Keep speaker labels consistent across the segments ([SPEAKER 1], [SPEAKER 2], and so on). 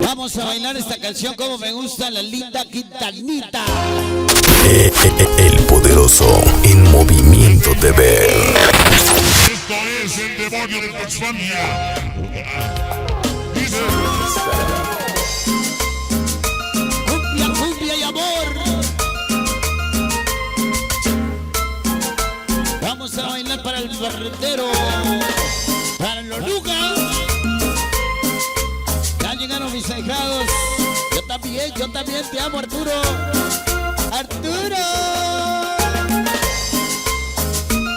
[SPEAKER 1] Vamos a bailar esta canción como me gusta la linda Quintanita.
[SPEAKER 2] El poderoso en movimiento TV.
[SPEAKER 3] Esto es el demonio de Tasmania. Dice:
[SPEAKER 1] Cumbia, cumbia y amor. Vamos a bailar para el barrendero, para los Lucas. Ya llegaron mis ahijados. Yo también te amo, Arturo. ¡Arturo!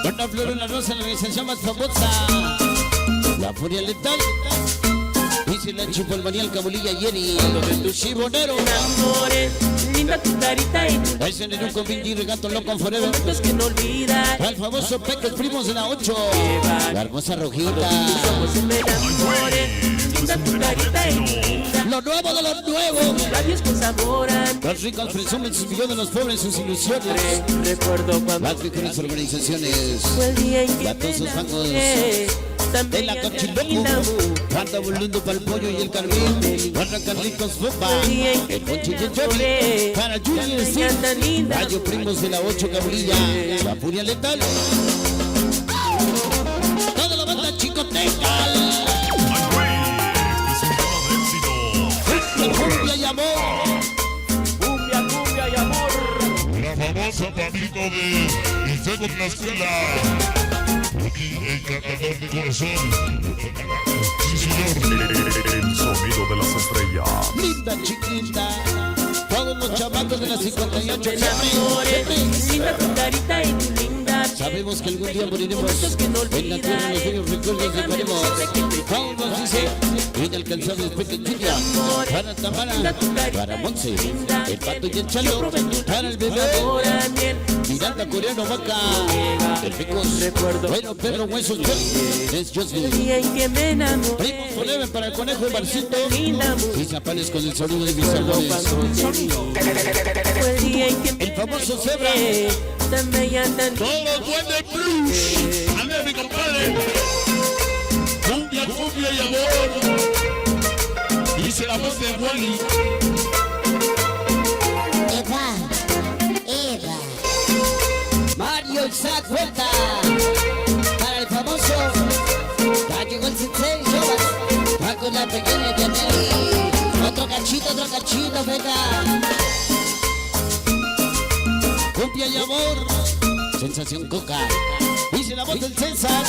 [SPEAKER 1] Una flor, una rosa, la organización más famosa, La Furia Letal. Dice la Chupa, el Manial, Cabulilla, Jenny, lo de tu chibonero.
[SPEAKER 4] Linda tu carita y tu
[SPEAKER 1] Ese Neruco, Vinci, Regato, Loco, Forever.
[SPEAKER 4] momentos que no olvidas.
[SPEAKER 1] Al famoso Peques, primos de la 8. La hermosa Rojita.
[SPEAKER 4] Pues me enamoré. Linda tu carita y tu linda.
[SPEAKER 1] Lo nuevo de los nuevos.
[SPEAKER 4] Labios que saboran.
[SPEAKER 1] Los ricos presumen sus millones, los pobres sus ilusiones.
[SPEAKER 4] Recuerdo cuando
[SPEAKER 1] Las mejores organizaciones.
[SPEAKER 4] fue el día en que me
[SPEAKER 1] Latosos fangos
[SPEAKER 4] enamoré.
[SPEAKER 1] de
[SPEAKER 4] También
[SPEAKER 1] la
[SPEAKER 4] ella
[SPEAKER 1] Cochiloco.
[SPEAKER 4] linda mu.
[SPEAKER 1] Anda volviendo para el pollo y el carmín. Guarda Carlitos Bopa. El Ponche y el Johnny. Para Junior y Steve. Rayo primos de la 8 Cabulilla. La Furia Letal. Toda la banda chicoteca. Cumbia y amor.
[SPEAKER 4] Cumbia, cumbia y amor.
[SPEAKER 3] la famosa Pablito de El Fuego de la Escuela. Aquí el cantador de corazón. Sí, señor.
[SPEAKER 2] El sonido de las estrellas.
[SPEAKER 1] Linda chiquita. Todos los chamacos de las 58
[SPEAKER 4] Me enamoré. Linda tu carita y tu linda.
[SPEAKER 1] sabemos que algún día moriremos.
[SPEAKER 4] Momentos que no
[SPEAKER 1] En la tierra los bellos recuerdos dejaremos. Todos nos dice inalcanzables pequeñillas. Para Tamara, para Monse, el Pato y el Chalo, para el bebé, Miranda, Coreano, Vaca, el Ricos, bueno, Pedro, Huesos, es
[SPEAKER 4] El
[SPEAKER 1] Jocelyn.
[SPEAKER 4] día en que me enamoré.
[SPEAKER 1] Primos Forever para el Conejo y Barcito.
[SPEAKER 4] Linda mu.
[SPEAKER 1] Y Zapales con el sonido de mis
[SPEAKER 4] Recuerdo
[SPEAKER 1] amores.
[SPEAKER 4] cuando te vi. Fue el día en que me
[SPEAKER 1] El famoso Zebra.
[SPEAKER 4] enamoré. Tan bella, tan
[SPEAKER 3] Todo duende blues. Ande, mi compadre. Cumbia, cumbia y amor. Dice la voz de Wally.
[SPEAKER 5] Eva,
[SPEAKER 1] Mario Isaac Huerta. Para el famoso. Ya llegó el sensei, Sobas. Va con la pequeña Yaneli. Otro cachito, venga. Cumbia y amor. Sensación Coca. Dice la voz del César.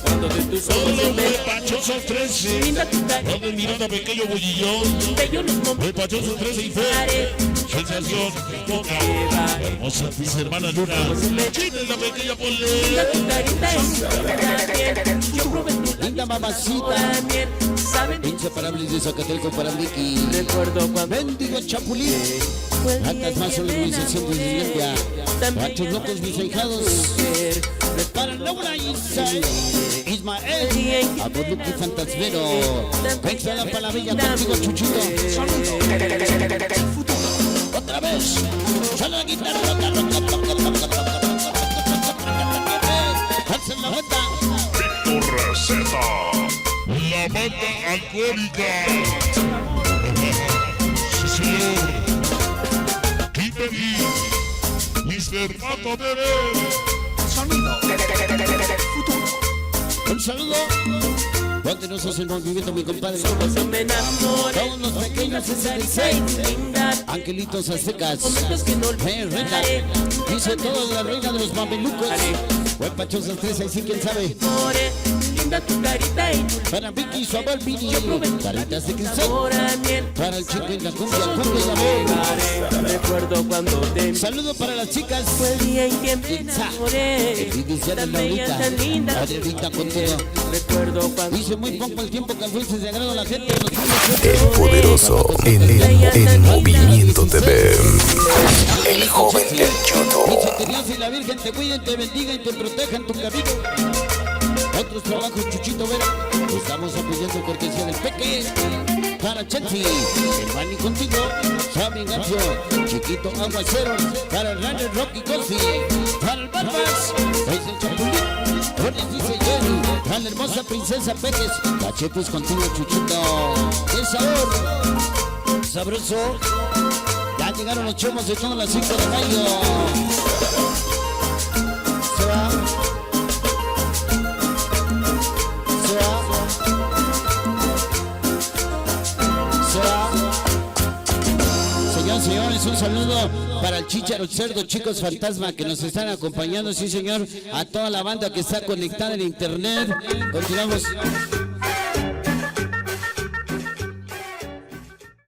[SPEAKER 4] cuando de tus ojos
[SPEAKER 3] Todos
[SPEAKER 4] se
[SPEAKER 3] los
[SPEAKER 4] me
[SPEAKER 3] pachosos 13.
[SPEAKER 4] linda tu carita.
[SPEAKER 3] Donde Miranda, pequeño bullillón.
[SPEAKER 4] Bello los momentos.
[SPEAKER 3] El pachoso 13 y fe. Sensación, Coca. Hermosa, mis hermana Luna. Chita la pequeña
[SPEAKER 4] Linda
[SPEAKER 3] Polé.
[SPEAKER 4] tu carita y tu linda piel. Yo probé tu
[SPEAKER 1] Linda mamacita.
[SPEAKER 4] también. Saben
[SPEAKER 1] Inseparables de Zacatelco para Vicky.
[SPEAKER 4] recuerdo cuando
[SPEAKER 1] Mendigo Chapulín.
[SPEAKER 4] fue el día
[SPEAKER 1] Ratas más
[SPEAKER 4] en que me
[SPEAKER 1] organización de Islandia.
[SPEAKER 4] enamoré.
[SPEAKER 1] Rachos locos mis ahijados. Para Laura Isa. Ismael. Aboluki Fantasmero. Venga la palabella contigo, Chuchito. Otra vez. Solo la guitarra. Hacen la banda.
[SPEAKER 3] Víctor Z. La banda alcohólica. Sí, señor. Kimberly. Mr. Pato Bebé.
[SPEAKER 1] Un saludo. Poderosos el movimiento, mi compadre.
[SPEAKER 4] Yo me enamoré.
[SPEAKER 1] Todos los pequeños
[SPEAKER 4] Linda tu carita y
[SPEAKER 1] 66.
[SPEAKER 4] tu linda.
[SPEAKER 1] Angelitos aztecas.
[SPEAKER 4] Momentos que no
[SPEAKER 1] Renta.
[SPEAKER 4] olvidaré.
[SPEAKER 1] Dice toda la reina de los mamelucos. Buen pachosos 3, ahí sí, quién sabe.
[SPEAKER 4] Enamoré. Linda tu carita y tu
[SPEAKER 1] Para Vicky y su amor Vini. Caritas de cristal.
[SPEAKER 4] sabor a miel.
[SPEAKER 1] Para el chico y la cumbia y amor.
[SPEAKER 4] Recuerdo cuando te vi.
[SPEAKER 1] Saludo para las chicas.
[SPEAKER 4] Fue el día en que me
[SPEAKER 1] Pizza.
[SPEAKER 4] enamoré.
[SPEAKER 1] El inicial de
[SPEAKER 4] Tan bella,
[SPEAKER 1] Laurita.
[SPEAKER 4] tan linda.
[SPEAKER 1] Adrianita contigo.
[SPEAKER 4] Recuerdo cuando
[SPEAKER 1] Dice muy poco el tiempo que fuiste de agrado a la gente. Nos
[SPEAKER 2] El poderoso en movimiento TV. El joven del judo.
[SPEAKER 1] Dice que Dios y la Virgen te cuiden, te bendiga y te proteja en tu camino. Otros trabajos, Chuchito Vera. Estamos apoyando cortesía del Peque. Para Chetsi, el Manny contigo. Sammy Gacho, Chiquito Aguacero. Para el Runner Rocky Cosi. Para el Barbas, es el Chapulín. Pones dice Jenny. Para la hermosa princesa Peques. La Chepes contigo, Chuchito. sabroso. Ya llegaron los chomos de todas las 5 de mayo. Se va. Se va. Se va. Señores, un saludo para el Chícharo Cerdo, Chicos Fantasma, que nos están acompañando, sí señor, a toda la banda que está conectada en internet. Continuamos.